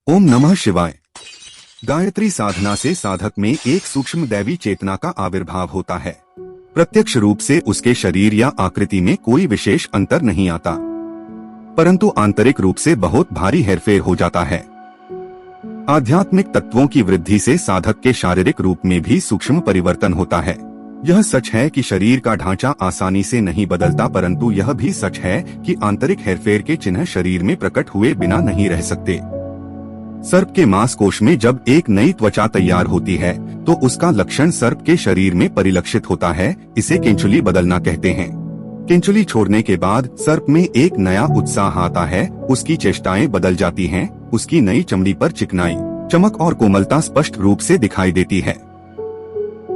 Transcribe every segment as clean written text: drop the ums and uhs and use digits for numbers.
ओम नमः शिवाय। गायत्री साधना से साधक में एक सूक्ष्म दैवी चेतना का आविर्भाव होता है। प्रत्यक्ष रूप से उसके शरीर या आकृति में कोई विशेष अंतर नहीं आता, परंतु आंतरिक रूप से बहुत भारी हेरफेर हो जाता है। आध्यात्मिक तत्वों की वृद्धि से साधक के शारीरिक रूप में भी सूक्ष्म परिवर्तन होता है। यह सच है कि शरीर का ढांचा आसानी से नहीं बदलता, परंतु यह भी सच है कि आंतरिक हेरफेर के चिन्ह शरीर में प्रकट हुए बिना नहीं रह सकते। सर्प के मांस कोश में जब एक नई त्वचा तैयार होती है तो उसका लक्षण सर्प के शरीर में परिलक्षित होता है। इसे केंचुली बदलना कहते हैं। केंचुली छोड़ने के बाद सर्प में एक नया उत्साह आता है, उसकी चेष्टाएं बदल जाती हैं, उसकी नई चमड़ी पर चिकनाई, चमक और कोमलता स्पष्ट रूप से दिखाई देती है।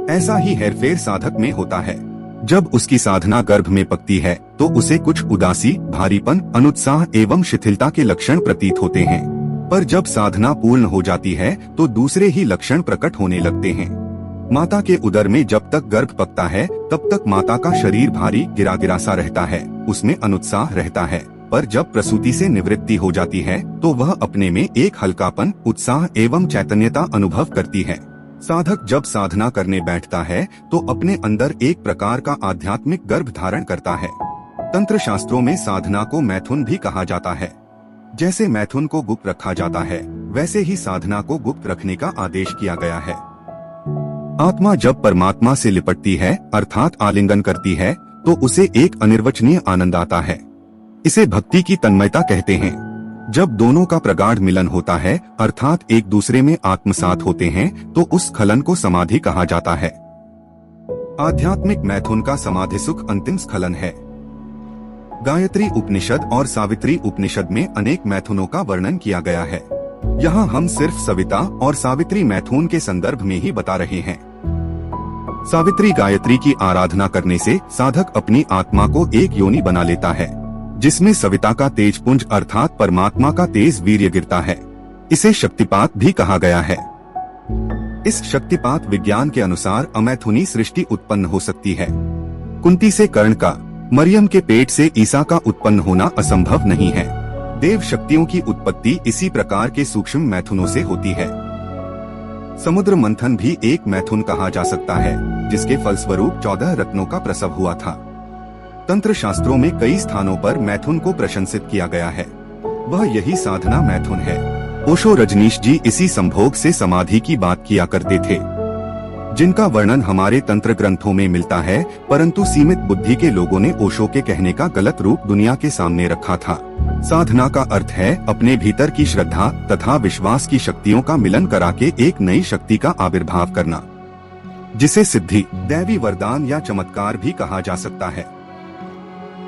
ऐसा ही हेरफेर साधक में होता है। जब उसकी साधना गर्भ में पकती है तो उसे कुछ उदासी, भारीपन, अनुत्साह एवं शिथिलता के लक्षण प्रतीत होते हैं, पर जब साधना पूर्ण हो जाती है तो दूसरे ही लक्षण प्रकट होने लगते हैं। माता के उदर में जब तक गर्भ पकता है तब तक माता का शरीर भारी गिरा गिरा सा रहता है, उसमें अनुत्साह रहता है, पर जब प्रसूति से निवृत्ति हो जाती है तो वह अपने में एक हल्कापन, उत्साह एवं चैतन्यता अनुभव करती है। साधक जब साधना करने बैठता है तो अपने अंदर एक प्रकार का आध्यात्मिक गर्भ धारण करता है। तंत्र शास्त्रों में साधना को मैथुन भी कहा जाता है। जैसे मैथुन को गुप्त रखा जाता है, वैसे ही साधना को गुप्त रखने का आदेश किया गया है। आत्मा जब परमात्मा से लिपटती है अर्थात आलिंगन करती है तो उसे एक अनिर्वचनीय आनंद आता है। इसे भक्ति की तन्मयता कहते हैं। जब दोनों का प्रगाढ़ मिलन होता है अर्थात एक दूसरे में आत्मसात होते हैं तो उस स्खलन को समाधि कहा जाता है। आध्यात्मिक मैथुन का समाधि सुख अंतिम स्खलन है। गायत्री उपनिषद और सावित्री उपनिषद में अनेक मैथुनों का वर्णन किया गया है। यहाँ हम सिर्फ सविता और सावित्री मैथुन के संदर्भ में ही बता रहे हैं। सावित्री गायत्री की आराधना करने से साधक अपनी आत्मा को एक योनि बना लेता है, जिसमें सविता का तेज पुंज अर्थात परमात्मा का तेज वीर्य गिरता है। इसे शक्तिपात भी कहा गया है। इस शक्तिपात विज्ञान के अनुसार अमैथुनी सृष्टि उत्पन्न हो सकती है। कुंती से कर्ण का, मरियम के पेट से ईसा का उत्पन्न होना असंभव नहीं है। देव शक्तियों की उत्पत्ति इसी प्रकार के सूक्ष्म मैथुनों से होती है। समुद्र मंथन भी एक मैथुन कहा जा सकता है, जिसके फलस्वरूप 14 रत्नों का प्रसव हुआ था। तंत्र शास्त्रों में कई स्थानों पर मैथुन को प्रशंसित किया गया है। वह यही साधना मैथुन है। ओशो रजनीश जी इसी संभोग से समाधि की बात किया करते थे, जिनका वर्णन हमारे तंत्र ग्रंथों में मिलता है, परंतु सीमित बुद्धि के लोगों ने ओशो के कहने का गलत रूप दुनिया के सामने रखा था। साधना का अर्थ है अपने भीतर की श्रद्धा तथा विश्वास की शक्तियों का मिलन करा के एक नई शक्ति का आविर्भाव करना, जिसे सिद्धि, दैवी वरदान या चमत्कार भी कहा जा सकता है।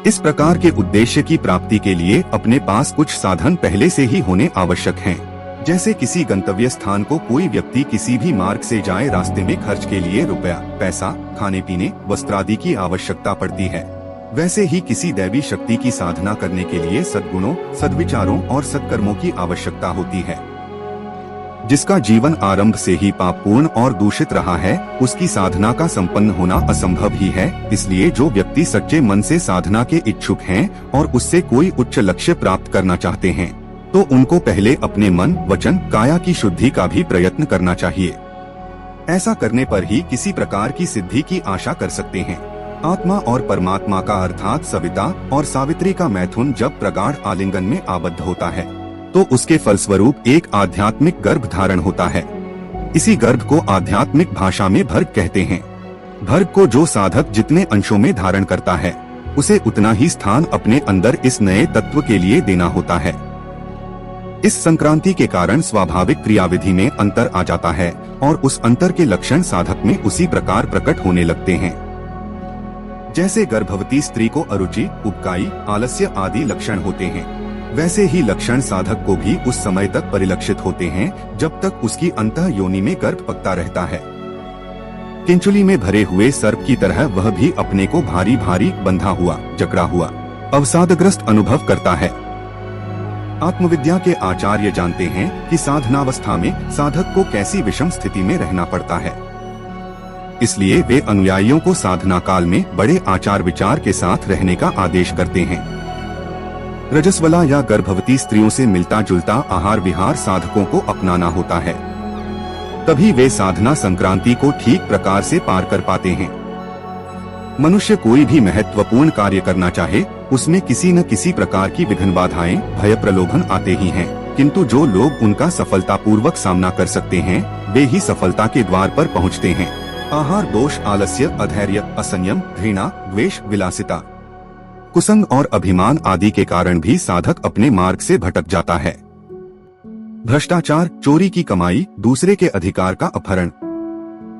इस प्रकार के उद्देश्य की प्राप्ति के लिए अपने पास कुछ साधन पहले से ही होने आवश्यक हैं। जैसे किसी गंतव्य स्थान को कोई व्यक्ति किसी भी मार्ग से जाए, रास्ते में खर्च के लिए रुपया, पैसा, खाने पीने, वस्त्र आदि की आवश्यकता पड़ती है, वैसे ही किसी दैवी शक्ति की साधना करने के लिए सद्गुणों, सद्विचारों और सत्कर्मों की आवश्यकता होती है। जिसका जीवन आरंभ से ही पापपूर्ण और दूषित रहा है, उसकी साधना का संपन्न होना असंभव ही है। इसलिए जो व्यक्ति सच्चे मन से साधना के इच्छुक हैं और उससे कोई उच्च लक्ष्य प्राप्त करना चाहते हैं तो उनको पहले अपने मन, वचन, काया की शुद्धि का भी प्रयत्न करना चाहिए। ऐसा करने पर ही किसी प्रकार की सिद्धि की आशा कर सकते हैं। आत्मा और परमात्मा का अर्थात सविता और सावित्री का मैथुन जब प्रगाढ़ आलिंगन में आबद्ध होता है तो उसके फलस्वरूप एक आध्यात्मिक गर्भ धारण होता है। इसी गर्भ को आध्यात्मिक भाषा में भर्ग कहते हैं। भर्ग को जो साधक जितने अंशों में धारण करता है, उसे उतना ही स्थान अपने अंदर इस नए तत्व के लिए देना होता है। इस संक्रांति के कारण स्वाभाविक क्रियाविधि में अंतर आ जाता है और उस अंतर के लक्षण साधक में उसी प्रकार प्रकट होने लगते हैं। जैसे गर्भवती स्त्री को अरुचि, उबकाई, आलस्य आदि लक्षण होते हैं, वैसे ही लक्षण साधक को भी उस समय तक परिलक्षित होते हैं जब तक उसकी अंतः योनि में गर्भ पकता रहता है। किंचुली में भरे हुए सर्प की तरह वह भी अपने को भारी भारी, बंधा हुआ, जकड़ा हुआ, अवसादग्रस्त अनुभव करता है। आत्मविद्या के आचार्य जानते हैं कि साधनावस्था में साधक को कैसी विषम स्थिति में रहना पड़ता है। इसलिए वे अनुयायियों को साधना काल में बड़े आचार विचार के साथ रहने का आदेश करते हैं। रजस्वला या गर्भवती स्त्रियों से मिलता जुलता आहार विहार साधकों को अपनाना होता है, तभी वे साधना संक्रांति को ठीक प्रकार से पार कर पाते हैं। मनुष्य कोई भी महत्वपूर्ण कार्य करना चाहे, उसमें किसी न किसी प्रकार की विघ्न बाधाएं, भय प्रलोभन आते ही हैं, किंतु जो लोग उनका सफलतापूर्वक सामना कर सकते हैं, वे ही सफलता के द्वार पर पहुंचते हैं। आहार दोष, आलस्य, अधैर्य, असंयम, घृणा, द्वेष, विलासिता, कुसंग और अभिमान आदि के कारण भी साधक अपने मार्ग से भटक जाता है। भ्रष्टाचार, चोरी की कमाई, दूसरे के अधिकार का अपहरण,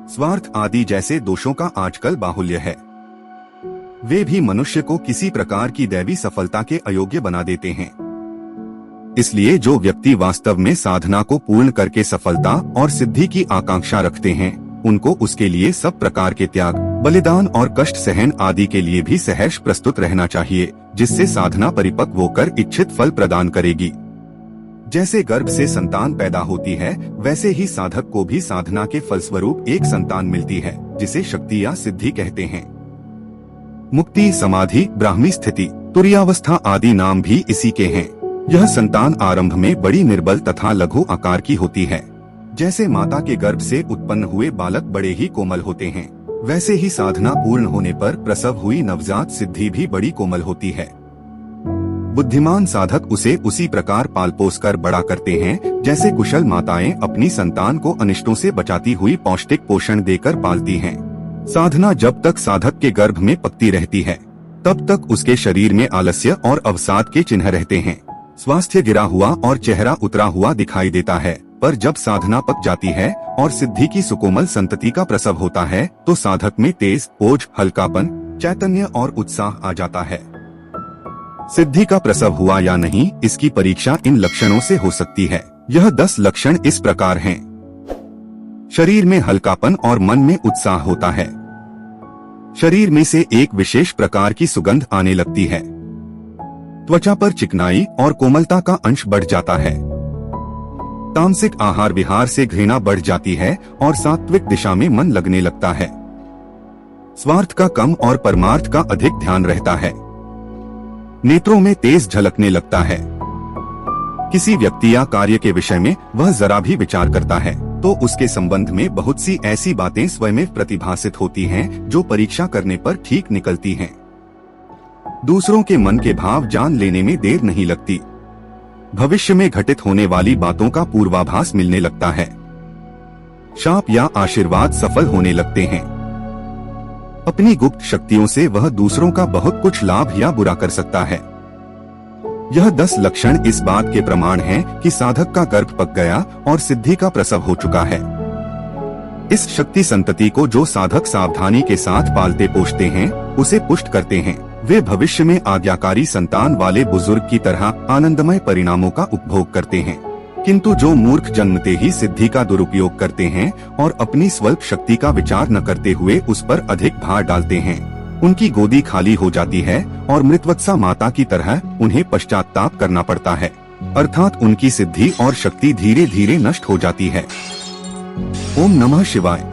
स्वार्थ आदि जैसे दोषों का आजकल बाहुल्य है। वे भी मनुष्य को किसी प्रकार की दैवी सफलता के अयोग्य बना देते हैं। इसलिए जो व्यक्ति वास्तव में साधना को पूर्ण करके सफलता और सिद्धि की आकांक्षा रखते हैं, उनको उसके लिए सब प्रकार के त्याग, बलिदान और कष्ट सहन आदि के लिए भी सहर्ष प्रस्तुत रहना चाहिए, जिससे साधना परिपक्व होकर इच्छित फल प्रदान करेगी। जैसे गर्भ से संतान पैदा होती है, वैसे ही साधक को भी साधना के फलस्वरूप एक संतान मिलती है, जिसे शक्ति या सिद्धि कहते हैं। मुक्ति, समाधि, ब्राह्मी स्थिति, तुरीयावस्था आदि नाम भी इसी के हैं। यह संतान आरंभ में बड़ी निर्बल तथा लघु आकार की होती है। जैसे माता के गर्भ से उत्पन्न हुए बालक बड़े ही कोमल होते हैं, वैसे ही साधना पूर्ण होने पर प्रसव हुई नवजात सिद्धि भी बड़ी कोमल होती है। बुद्धिमान साधक उसे उसी प्रकार पाल पोस कर बड़ा करते हैं, जैसे कुशल माताएं अपनी संतान को अनिष्टों से बचाती हुई पौष्टिक पोषण देकर पालती हैं। साधना जब तक साधक के गर्भ में पकती रहती है, तब तक उसके शरीर में आलस्य और अवसाद के चिन्ह रहते हैं। स्वास्थ्य गिरा हुआ और चेहरा उतरा हुआ दिखाई देता है, पर जब साधना पक जाती है और सिद्धि की सुकोमल संतति का प्रसव होता है, तो साधक में तेज, ओज, हल्कापन, चैतन्य और उत्साह आ जाता है। सिद्धि का प्रसव हुआ या नहीं, इसकी परीक्षा इन लक्षणों से हो सकती है। यह 10 लक्षण इस प्रकार हैं। शरीर में हल्कापन और मन में उत्साह होता है। शरीर में से एक विशेष प्रकार की सुगंध आने लगती है। त्वचा पर चिकनाई और कोमलता का अंश बढ़ जाता है। तामसिक आहार विहार से घृणा बढ़ जाती है और सात्विक दिशा में मन लगने लगता है। स्वार्थ का कम और परमार्थ का अधिक ध्यान रहता है। नेत्रों में तेज झलकने लगता है। किसी व्यक्ति या कार्य के विषय में वह जरा भी विचार करता है, तो उसके संबंध में बहुत सी ऐसी बातें स्वयं प्रतिभासित होती हैं, जो परीक्षा करने पर ठीक निकलती हैं। दूसरों के मन के भाव जान लेने में देर नहीं लगती। भविष्य में घटित होने वाली बातों का पूर्वाभास मिलने लगता है। शाप या आशीर्वाद सफल होने लगते हैं। अपनी गुप्त शक्तियों से वह दूसरों का बहुत कुछ लाभ या बुरा कर सकता है। यह 10 लक्षण इस बात के प्रमाण हैं कि साधक का गर्भ पक गया और सिद्धि का प्रसव हो चुका है। इस शक्ति संतति को जो साधक सावधानी के साथ पालते पोषते हैं, उसे पुष्ट करते हैं, वे भविष्य में आज्ञाकारी संतान वाले बुजुर्ग की तरह आनंदमय परिणामों का उपभोग करते हैं। किंतु जो मूर्ख जन्मते ही सिद्धि का दुरुपयोग करते हैं और अपनी स्वल्प शक्ति का विचार न करते हुए उस पर अधिक भार डालते हैं, उनकी गोदी खाली हो जाती है और मृतवत्सा माता की तरह उन्हें पश्चाताप करना पड़ता है, अर्थात उनकी सिद्धि और शक्ति धीरे धीरे नष्ट हो जाती है। ओम नमः शिवाय।